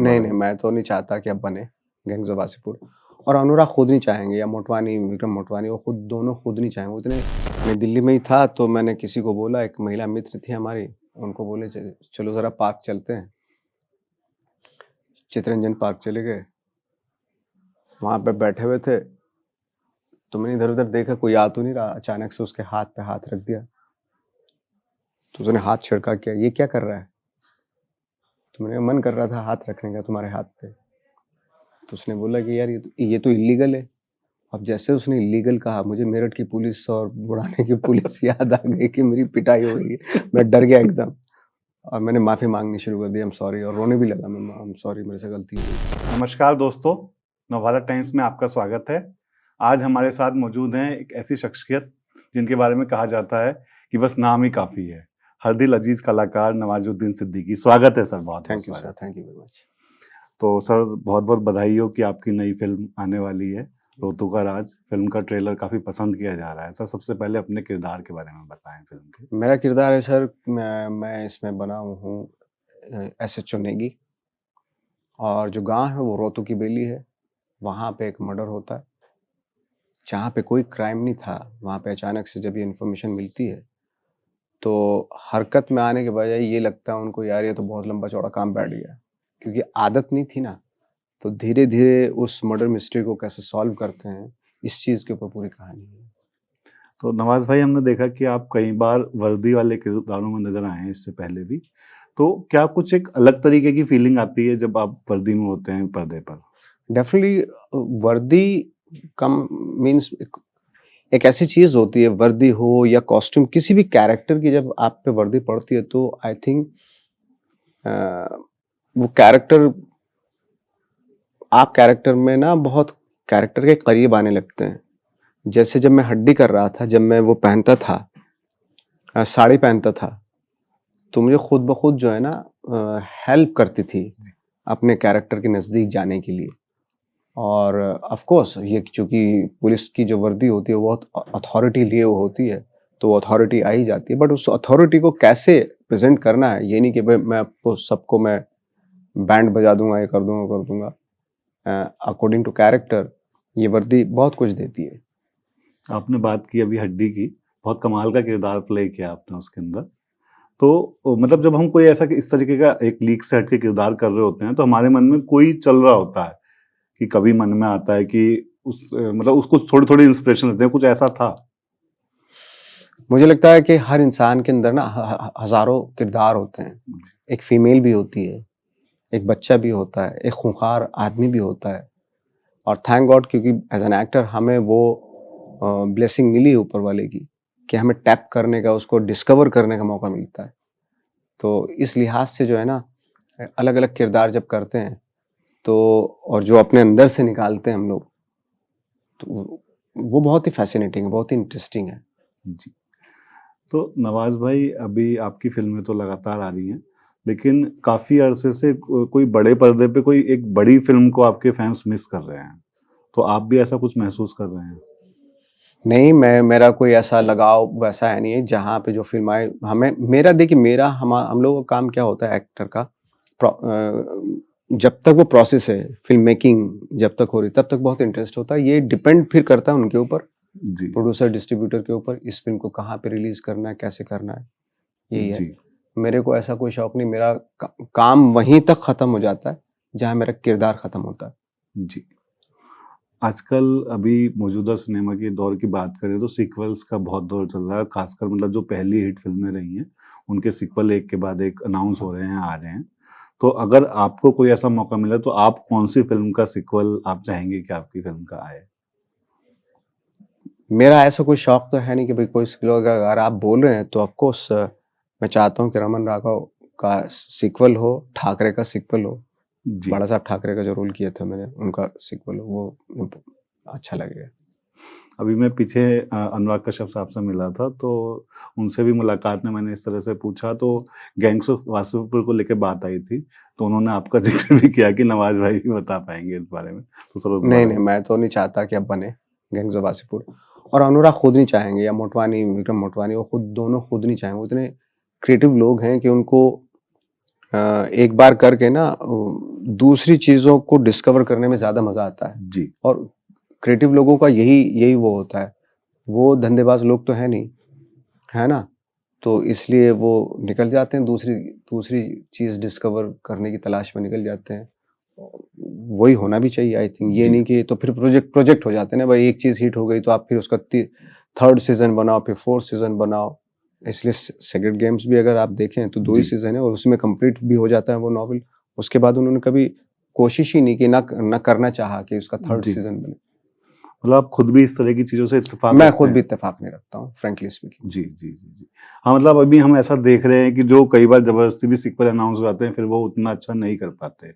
नहीं, नहीं, मैं तो नहीं चाहता कि अब बने गैंग्स ऑफ वासेपुर। और अनुराग खुद नहीं चाहेंगे, या मोटवानी, विक्रम मोटवानी, वो खुद दोनों खुद नहीं चाहेंगे। वो इतने, मैं दिल्ली में ही था तो मैंने किसी को बोला, एक महिला मित्र थी हमारी, उनको बोले चलो ज़रा पार्क चलते हैं। चित्तरंजन पार्क चले गए, वहाँ पे बैठे हुए थे तो मैंने इधर-उधर देखा, कोई आ तो नहीं रहा। अचानक से उसके हाथ पे हाथ रख दिया, तो उसने हाथ छिड़का, किया ये क्या कर रहा है? तो मैंने मन कर रहा था हाथ रखने का तुम्हारे हाथ पे। तो उसने बोला कि यार ये तो इल्लीगल है। अब जैसे उसने इल्लीगल कहा, मुझे मेरठ की पुलिस और बुढ़ाने की पुलिस याद आ गई कि मेरी पिटाई हो रही है। मैं डर गया एकदम और मैंने माफ़ी मांगनी शुरू कर दी, आई एम सॉरी, और रोने भी लगा, मैं आई एम सॉरी, मेरे से गलती हो गई। नमस्कार दोस्तों, नवभारत टाइम्स में आपका स्वागत है। आज हमारे साथ मौजूद हैं एक ऐसी शख्सियत जिनके बारे में कहा जाता है कि बस नाम ही काफ़ी है। हर दिल अजीज कलाकार नवाजुद्दीन सिद्दीकी। स्वागत है सर, बहुत thank you sir, thank you very much. तो सर, बहुत बहुत बधाई हो कि आपकी नई फिल्म आने वाली है, रोतू का राज। फिल्म का ट्रेलर काफ़ी पसंद किया जा रहा है। सर, सबसे पहले अपने किरदार के बारे में बताएं फिल्म के। मेरा किरदार है सर, मैं इसमें बना हूँ SHO नेगी, और जो गांव है वो रोहतू की बेली है। वहाँ पे एक मर्डर होता है, जहाँ पे कोई क्राइम नहीं था। वहाँ पे अचानक से जब ये इन्फॉर्मेशन मिलती है तो हरकत में आने के बजाय ये लगता है उनको, यार ये तो बहुत लंबा चौड़ा काम बैठ गया, क्योंकि आदत नहीं थी ना। तो धीरे धीरे उस मर्डर मिस्ट्री को कैसे सॉल्व करते हैं, इस चीज़ के ऊपर पूरी कहानी है। तो नवाज भाई, हमने देखा कि आप कई बार वर्दी वाले किरदारों में नजर आए हैं इससे पहले भी। तो क्या कुछ एक अलग तरीके की फीलिंग आती है जब आप वर्दी में होते हैं पर्दे पर? डेफिनेटली वर्दी कम मीन्स एक ऐसी चीज़ होती है, वर्दी हो या कॉस्ट्यूम, किसी भी कैरेक्टर की जब आप पे वर्दी पड़ती है तो आई थिंक वो कैरेक्टर, आप कैरेक्टर में ना बहुत कैरेक्टर के करीब आने लगते हैं। जैसे जब मैं हड्डी कर रहा था, जब मैं वो पहनता था, साड़ी पहनता था, तो मुझे खुद ब खुद जो है ना हेल्प करती थी अपने कैरेक्टर के नज़दीक जाने के लिए। और ऑफ कोर्स ये चूँकि पुलिस की जो वर्दी होती है वो बहुत अथॉरिटी लिए वो होती है, तो वो अथॉरिटी आ ही जाती है। बट उस अथॉरिटी को कैसे प्रेजेंट करना है, ये नहीं कि भाई मैं आपको सबको मैं बैंड बजा दूंगा, ये कर दूंगा, कर दूंगा। अकॉर्डिंग टू कैरेक्टर ये वर्दी बहुत कुछ देती है। आपने बात की अभी हड्डी की, बहुत कमाल का किरदार प्ले किया आपने उसके अंदर। तो मतलब जब हम कोई ऐसा इस तरीके का एक लीक से हट के किरदार कर रहे होते हैं तो हमारे मन में कोई चल रहा होता है कि कभी मन में आता है कि मतलब उसको थोड़ी थोड़ी इंस्पिरेशन लेते हैं, कुछ ऐसा था? मुझे लगता है कि हर इंसान के अंदर ना हजारों किरदार होते हैं। एक फीमेल भी होती है, एक बच्चा भी होता है, एक खूंखार आदमी भी होता है। और थैंक गॉड, क्योंकि एज एन एक्टर हमें वो ब्लेसिंग मिली है ऊपर वाले की, कि हमें टैप करने का, उसको डिस्कवर करने का मौका मिलता है। तो इस लिहाज से जो है ना, अलग अलग किरदार जब करते हैं तो, और जो अपने अंदर से निकालते हैं हम लोग, तो वो बहुत ही फैसिनेटिंग है, बहुत ही इंटरेस्टिंग है। जी। तो नवाज भाई, अभी आपकी फिल्में तो लगातार आ रही हैं, लेकिन काफी अरसे से कोई बड़े पर्दे पे कोई एक बड़ी फिल्म को आपके फैंस मिस कर रहे हैं। तो आप भी ऐसा कुछ महसूस कर रहे हैं? नहीं, मेरा कोई ऐसा लगाव वैसा है नहीं है। जहाँ पे जो फिल्म आए, हमें मेरा देखिए, मेरा हम लोगों का काम क्या होता है एक्टर का, जब तक वो प्रोसेस है, फिल्म मेकिंग जब तक हो रही तब तक बहुत इंटरेस्ट होता है। ये डिपेंड फिर करता है उनके ऊपर, जी प्रोड्यूसर डिस्ट्रीब्यूटर के ऊपर, इस फिल्म को कहाँ पे रिलीज करना है, कैसे करना है, यही है। जी मेरे को ऐसा कोई शौक नहीं, मेरा काम वहीं तक खत्म हो जाता है जहाँ मेरा किरदार खत्म होता है। जी। आजकल अभी मौजूदा सिनेमा के दौर की बात करें तो सीक्वल्स का बहुत दौर चल रहा है, खासकर मतलब जो पहली हिट फिल्में रही हैं उनके सीक्वल एक के बाद एक अनाउंस हो रहे हैं, आ रहे हैं। तो अगर आपको कोई ऐसा मौका मिले तो आप कौन सी फिल्म का सीक्वल आप चाहेंगे कि आपकी फिल्म का आए? मेरा ऐसा कोई शौक तो है नहीं कि भाई कोई स्किल, अगर आप बोल रहे हैं तो ऑफ कोर्स मैं चाहता हूँ कि रमन राघव का सीक्वल हो, ठाकरे का सीक्वल हो। जी। बड़ा साहब ठाकरे का जो रोल किया था मैंने, उनका सीक्वल हो, वो अच्छा लगेगा। अभी मैं पीछे अनुराग कश्यप साहब से मिला था, तो उनसे भी मुलाकात में मैंने इस तरह से पूछा तो गैंग्स ऑफ वासेपुर को लेकर बात आई थी, तो उन्होंने आपका जिक्र भी किया कि नवाज भाई भी बता पाएंगे इस बारे में। तो सर, उस नहीं, बारे नहीं, में। मैं तो नहीं चाहता कि अब बने गैंग्स ऑफ वासेपुर। और अनुराग खुद नहीं चाहेंगे, या मोटवानी, विक्रम मोटवानी, वो खुद दोनों खुद नहीं चाहेंगे। वो इतने क्रिएटिव लोग हैं कि उनको एक बार करके ना दूसरी चीज़ों को डिस्कवर करने में ज़्यादा मज़ा आता है। जी और क्रिएटिव लोगों का यही वो होता है। वो धंधेबाज लोग तो हैं नहीं, है ना? तो इसलिए वो निकल जाते हैं, दूसरी दूसरी चीज़ डिस्कवर करने की तलाश में निकल जाते हैं। वही होना भी चाहिए आई थिंक। ये जी नहीं कि तो फिर प्रोजेक्ट हो जाते हैं ना भाई, एक चीज़ हिट हो गई तो आप फिर उसका 3rd सीज़न बनाओ, फिर 4th सीज़न बनाओ। इसलिए सेक्रेड गेम्स भी अगर आप देखें तो 2 ही जी सीज़न है और उसमें कंप्लीट भी हो जाता है वो नॉवेल। उसके बाद उन्होंने कभी कोशिश ही नहीं की, ना करना चाहा कि उसका 3rd जी सीज़न बने। मतलब आप खुद भी इस तरह की चीजों से इत्तेफाक मैं रखते खुद भी हैं? इत्तेफाक नहीं रखता हूँ, फ्रैंकली स्पीकिंग। जी जी जी जी। हाँ मतलब अभी हम ऐसा देख रहे हैं कि जो कई बार जबरदस्ती भी सीक्वल अनाउंस हो जाते हैं फिर वो उतना अच्छा नहीं कर पाते।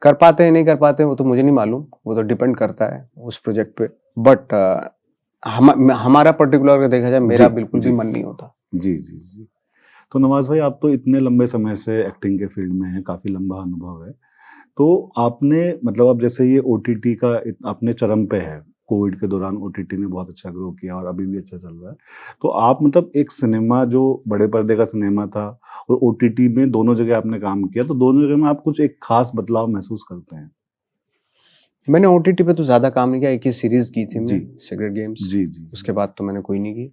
कर पाते हैं नहीं कर पाते हैं वो तो मुझे नहीं मालूम, वो तो डिपेंड करता है उस प्रोजेक्ट पे। बट हमारा पर्टिकुलर अगर देखा जाए, मेरा जी बिल्कुल भी जी मन नहीं होता। जी जी जी। तो नवाज भाई आप तो इतने लंबे समय से एक्टिंग के फील्ड में हैं, काफी लंबा अनुभव है। तो आपने मतलब अब जैसे ये ओटीटी का अपने चरम पे है, कोविड के दौरान ओटीटी ने बहुत अच्छा ग्रो किया और अभी भी अच्छा चल रहा है। तो आप मतलब एक सिनेमा जो बड़े पर्दे का सिनेमा था और ओटीटी में दोनों जगह आपने काम किया, तो दोनों जगह में आप कुछ एक खास बदलाव महसूस करते हैं? मैंने ओटीटी पे तो ज़्यादा काम नहीं किया, एक ही सीरीज़ की थी जी मैं, सेक्रेड गेम्स। जी जी उसके बाद तो मैंने कोई नहीं की।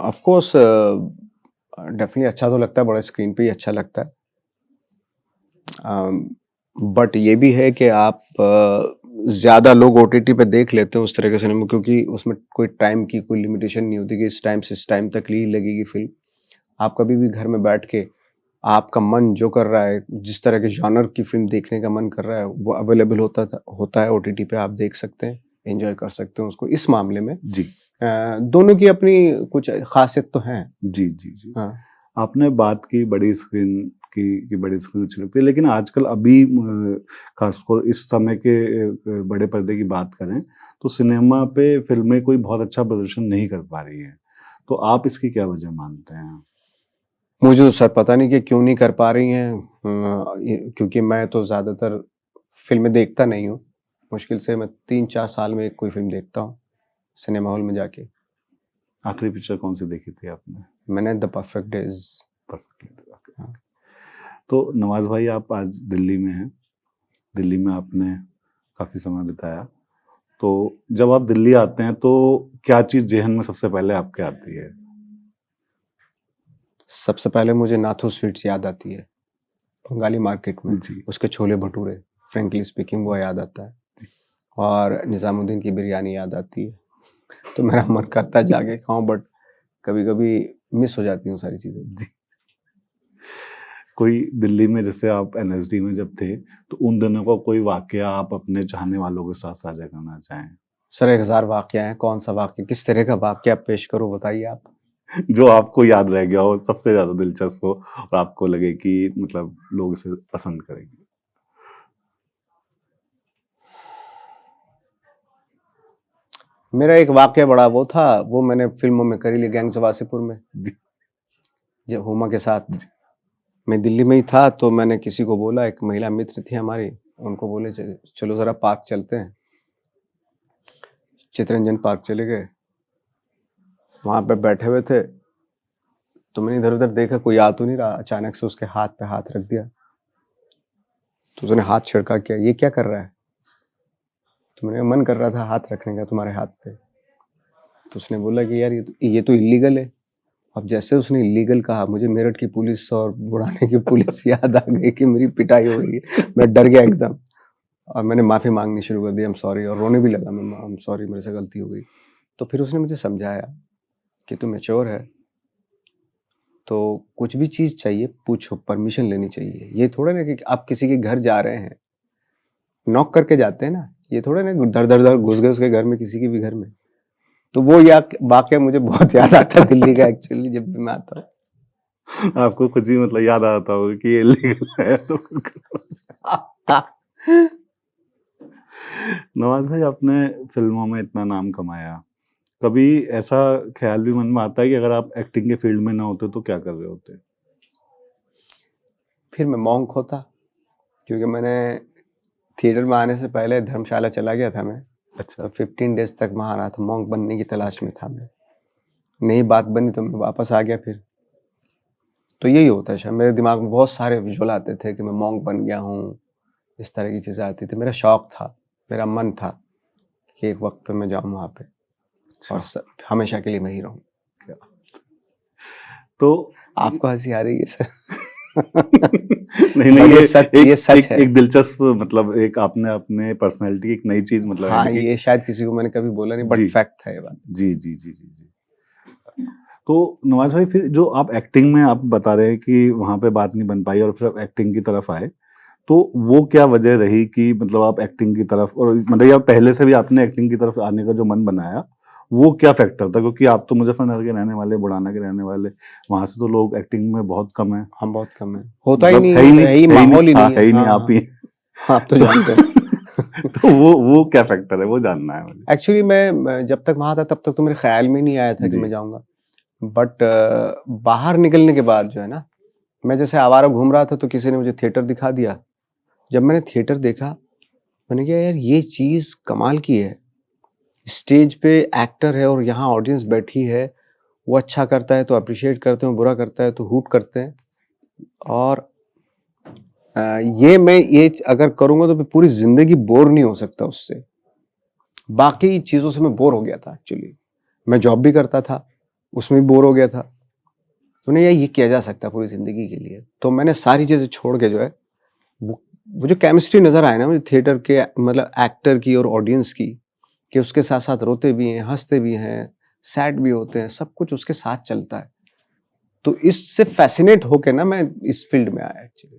ऑफ कोर्स डेफिनेटली अच्छा तो लगता है, बड़े स्क्रीन पे ही अच्छा लगता है। बट ये भी है कि आप ज़्यादा लोग ओटीटी पे देख लेते हैं उस तरह के सिनेमा, क्योंकि उसमें कोई टाइम की कोई लिमिटेशन नहीं होती कि इस टाइम से इस टाइम तक ही लगेगी फिल्म। आप कभी भी घर में बैठ के आपका मन जो कर रहा है, जिस तरह के जॉनर की फिल्म देखने का मन कर रहा है, वो अवेलेबल होता है ओटीटी पे। आप देख सकते हैं, एंजॉय कर सकते हैं उसको। इस मामले में जी दोनों की अपनी कुछ खासियत तो हैं। जी जी जी। हाँ। आपने बात की बड़ी स्क्रीन की बड़ी स्क्रीन अच्छी लगती है, लेकिन आजकल अभी खासकर इस समय के बड़े पर्दे की बात करें तो सिनेमा पे फिल्में कोई बहुत अच्छा प्रदर्शन नहीं कर पा रही हैं। तो आप इसकी क्या वजह मानते हैं? मुझे तो सर पता नहीं कि क्यों नहीं कर पा रही हैं। क्योंकि मैं तो ज़्यादातर फिल्में देखता नहीं हूँ। मुश्किल से मैं 3-4 साल में एक कोई फिल्म देखता हूँ सिनेमा हॉल में जाके। आखिरी पिक्चर कौन सी देखी थी आपने? मैंने द परफेक्ट डेज। परफेक्ट। हाँ। तो नवाज भाई आप आज दिल्ली में हैं, दिल्ली में आपने काफी समय बिताया। तो जब आप दिल्ली आते हैं तो क्या चीज जेहन में सबसे पहले आपके आती है? सबसे पहले मुझे नाथू स्वीट्स याद आती है, बंगाली मार्केट में। जी उसके छोले भटूरे, फ्रेंकली स्पीकिंग वो याद आता है। और निज़ामुद्दीन की बिरयानी याद आती है। तो मेरा मन करता है जाके खाऊं, बट कभी कभी मिस हो जाती हूँ सारी चीज़ें। जी। कोई दिल्ली में जैसे आप एनएसडी में जब थे तो उन दिनों का कोई वाकया आप अपने चाहने वालों के साथ साझा करना चाहें? सर 1000 वाकया हैं, कौन सा वाक्य, किस तरह का वाक्य आप पेश करो बताइए आप। जो आपको याद रह गया हो, सबसे ज्यादा दिलचस्प हो और आपको लगे कि मतलब लोग इसे पसंद करेंगे। मेरा एक वाक्य बड़ा वो था, वो मैंने फिल्मों में करी ली, गैंग्स ऑफ वासेपुर में, जी जब हुमा के साथ। मैं दिल्ली में ही था तो मैंने किसी को बोला, एक महिला मित्र थी हमारी, उनको बोले चलो ज़रा पार्क चलते हैं। चितरंजन पार्क चले गए, वहाँ पे बैठे हुए थे तो मैंने इधर उधर देखा, कोई आ तो नहीं रहा। अचानक से उसके हाथ पे हाथ रख दिया, तो उसने हाथ छिड़का, किया ये क्या कर रहा है? तो मैंने मन कर रहा था हाथ रखने का तुम्हारे हाथ पे। तो उसने बोला कि यार ये तो इलीगल है। अब जैसे उसने इलीगल कहा, मुझे मेरठ की पुलिस और बुढ़ाने की पुलिस याद आ गई कि मेरी पिटाई हो गई है। मैं डर गया एकदम और मैंने माफ़ी मांगनी शुरू कर दी, आई एम सॉरी, और रोने भी लगा मैं, आई एम सॉरी, मेरे से गलती हो गई। तो फिर उसने मुझे समझाया कि तू मैच्योर है, तो कुछ भी चीज़ चाहिए पूछो, परमिशन लेनी चाहिए। ये थोड़ा ना कि आप किसी के घर जा रहे हैं, नॉक करके जाते हैं ना, ये थोड़ा ना धर धर धर घुस गए उसके घर में, किसी के भी घर में। तो वो वाकया मुझे बहुत याद आता है दिल्ली का एक्चुअली, जब भी मैं आता हूँ। आपको कुछ भी मतलब याद आता होगा कि ये लीगल है तो कुछ नवाज भाई आपने फिल्मों में इतना नाम कमाया, कभी ऐसा ख्याल भी मन में आता है कि अगर आप एक्टिंग के फील्ड में ना होते तो क्या कर रहे होते? फिर मैं मॉन्क होता, क्योंकि मैंने थिएटर में आने से पहले धर्मशाला चला गया था मैं। अच्छा तो 15 डेज तक वहाँ रहा था, मॉन्क बनने की तलाश में था मैं। नहीं बात बनी तो मैं वापस आ गया फिर। तो यही होता है शायद, मेरे दिमाग में बहुत सारे विजुअल आते थे कि मैं मॉन्क बन गया हूँ, इस तरह की चीज़ें आती थी। मेरा शौक था, मेरा मन था कि एक वक्त पे मैं जाऊँ वहाँ पे और हमेशा के लिए वहीं रहूँ। तो आपको हंसी आ रही है सर? नहीं और नहीं, ये सच है। एक दिलचस्प, मतलब एक आपने अपने पर्सनैलिटी की एक नई चीज मतलब हाँ, ऐड की। ये शायद किसी को मैंने कभी बोला नहीं, बट जी फैक्ट है ये बात। जी जी जी जी जी। तो नवाज भाई, फिर जो आप एक्टिंग में आप बता रहे हैं कि वहां पे बात नहीं बन पाई और फिर आप एक्टिंग की तरफ आए, तो वो क्या वजह रही कि मतलब आप एक्टिंग की तरफ, और मतलब या पहले से भी आपने एक्टिंग की तरफ आने का जो मन बनाया, वो क्या फैक्टर था? क्योंकि आप तो मुजफ्फरनगर के रहने वाले, बुढ़ाना के रहने वाले, वहां से तो लोग एक्टिंग में बहुत कम है, हम बहुत कम है, होता ही मतलब नहीं, है ही नहीं, है ही माहौल ही नहीं है ही है। नहीं, हाँ आप ही हाँ, आप तो जानते हैं। तो वो क्या फैक्टर है, वो जानना है मुझे। एक्चुअली मैं जब तक वहां था तब तक तो मेरे ख्याल में नहीं आया था कि जी मैं जाऊंगा, बट बाहर निकलने के बाद जो है ना, मैं जैसे आवारा घूम रहा था तो किसी ने मुझे थिएटर दिखा दिया। जब मैंने थिएटर देखा, मैंने कहा यार ये चीज़ कमाल की है, स्टेज पे एक्टर है और यहाँ ऑडियंस बैठी है, वो अच्छा करता है तो अप्रिशिएट करते हैं, बुरा करता है तो हूट करते हैं। और ये मैं ये अगर करूँगा तो मैं पूरी ज़िंदगी बोर नहीं हो सकता उससे। बाकी चीज़ों से मैं बोर हो गया था एक्चुअली। मैं जॉब भी करता था, उसमें भी बोर हो गया था। तो नहीं यार, ये किया जा सकता है पूरी ज़िंदगी के लिए। तो मैंने सारी चीज़ें छोड़ के जो है, वो जो केमिस्ट्री नज़र आए ना मुझे थिएटर के, मतलब एक्टर की और ऑडियंस की, कि उसके साथ-साथ रोते भी हैं, हँसते भी हैं, सैड भी होते हैं, सब कुछ उसके साथ चलता है। तो इससे फ़ैसिनेट होके ना मैं इस फ़ील्ड में आया एक्चुअली।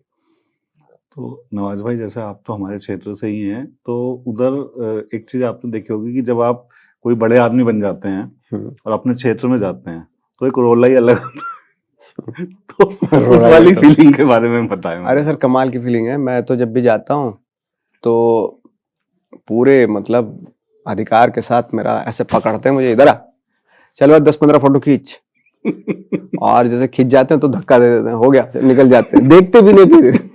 तो नवाज भाई, जैसे आप तो हमारे क्षेत्र से ही हैं, तो उधर एक चीज आपने देखी होगी कि जब आप कोई बड़े आदमी बन जाते हैं और अपने क्षेत्र में जाते हैं, तो एक रोला ही अलग होता है। तो उस वाली फीलिंग के बारे में बताएं मुझे। अरे सर, कमाल की फीलिंग है। मैं तो जब भी जाता हूँ तो पूरे मतलब अधिकार के साथ मेरा ऐसे पकड़ते हैं मुझे, इधर आ, चल भाई 10-15 फोटो खींच। और जैसे खींच जाते हैं तो धक्का दे देते हैं, हो गया, निकल जाते हैं, देखते भी नहीं फिर।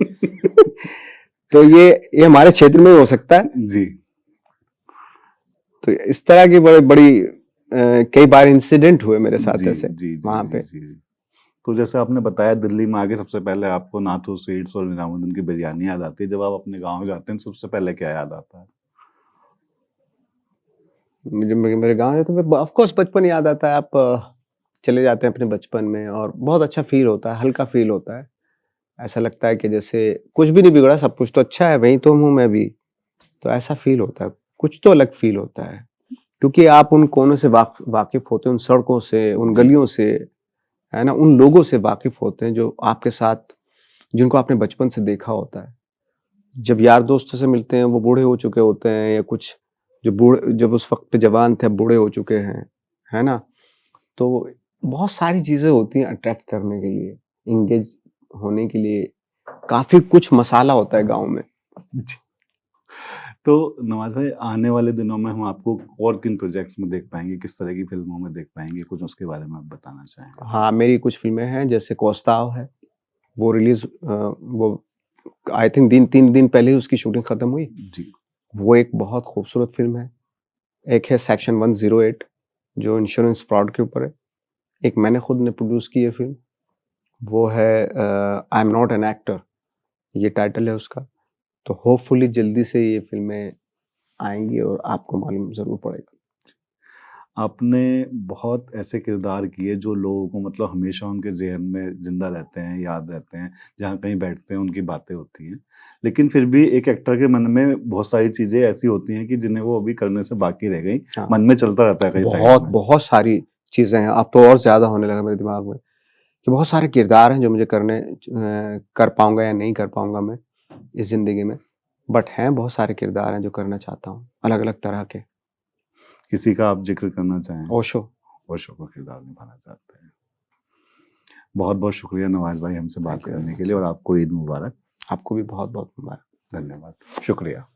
तो ये हमारे क्षेत्र में हो सकता है जी। तो इस तरह की बड़ी बड़ी कई बार इंसिडेंट हुए मेरे साथ जी ऐसे जी जी वहां जी पे। जी। तो जैसे आपने बताया, दिल्ली में आके सबसे पहले आपको नाथू स्वीट्स और निजामुद्दीन की बिरयानी याद आती है। जब आप अपने गांव जाते हैं सबसे पहले क्या याद आता है? मुझे मेरे गांव तो ऑफ कोर्स बचपन याद आता है। आप चले जाते हैं अपने बचपन में और बहुत अच्छा फील होता है, हल्का फील होता है। ऐसा लगता है कि जैसे कुछ भी नहीं बिगड़ा, सब कुछ तो अच्छा है, वहीं तो हूँ मैं भी। तो ऐसा फील होता है, कुछ तो अलग फील होता है, क्योंकि आप उन कोनों से वाकिफ होते हैं, उन सड़कों से, उन गलियों से, है ना, उन लोगों से वाकिफ होते हैं जो आपके साथ, जिनको आपने बचपन से देखा होता है। जब यार दोस्तों से मिलते हैं वो बूढ़े हो चुके होते हैं, या कुछ जो बूढ़े जब उस वक्त पे जवान थे बूढ़े हो चुके हैं, है ना। तो बहुत सारी चीजें होती हैं अट्रैक्ट करने के लिए, इंगेज होने के लिए, काफी कुछ मसाला होता है गांव में। तो नवाज भाई, आने वाले दिनों में हम आपको और किन प्रोजेक्ट्स में देख पाएंगे, किस तरह की फिल्मों में देख पाएंगे, कुछ उसके बारे में आप बताना चाहेंगे? हाँ, मेरी कुछ फिल्में हैं, जैसे कोस्ताव है, वो रिलीज, वो आई थिंक 3 दिन पहले ही उसकी शूटिंग खत्म हुई। जी। वो एक बहुत खूबसूरत फिल्म है। एक है सेक्शन 108 जो इंश्योरेंस फ्रॉड के ऊपर है। एक मैंने खुद ने प्रोड्यूस की है फिल्म, वो है I am not an actor, ये टाइटल है उसका। तो होपफुली जल्दी से ये फिल्में आएंगी और आपको मालूम जरूर पड़ेगा। आपने बहुत ऐसे किरदार किए जो लोगों को मतलब हमेशा उनके ज़हन में जिंदा रहते हैं, याद रहते हैं, जहाँ कहीं बैठते हैं उनकी बातें होती हैं। लेकिन फिर भी एक एक्टर के मन में बहुत सारी चीज़ें ऐसी होती हैं कि जिन्हें वो अभी करने से बाकी रह गई, हाँ, मन में चलता रहता है कई साइड बहुत में। बहुत सारी चीजें हैं, अब तो और ज्यादा होने लगा मेरे दिमाग में कि बहुत सारे किरदार हैं जो मुझे कर पाऊंगा या नहीं कर पाऊंगा मैं इस जिंदगी में, बट हैं बहुत सारे किरदार हैं जो करना चाहता हूँ, अलग अलग तरह के। किसी का आप जिक्र करना चाहें? ओशो। ओशो का किरदार निभाना चाहते हैं। बहुत बहुत शुक्रिया नवाज भाई हमसे बात करने के लिए, और आपको ईद मुबारक। आपको भी बहुत बहुत मुबारक। धन्यवाद। शुक्रिया।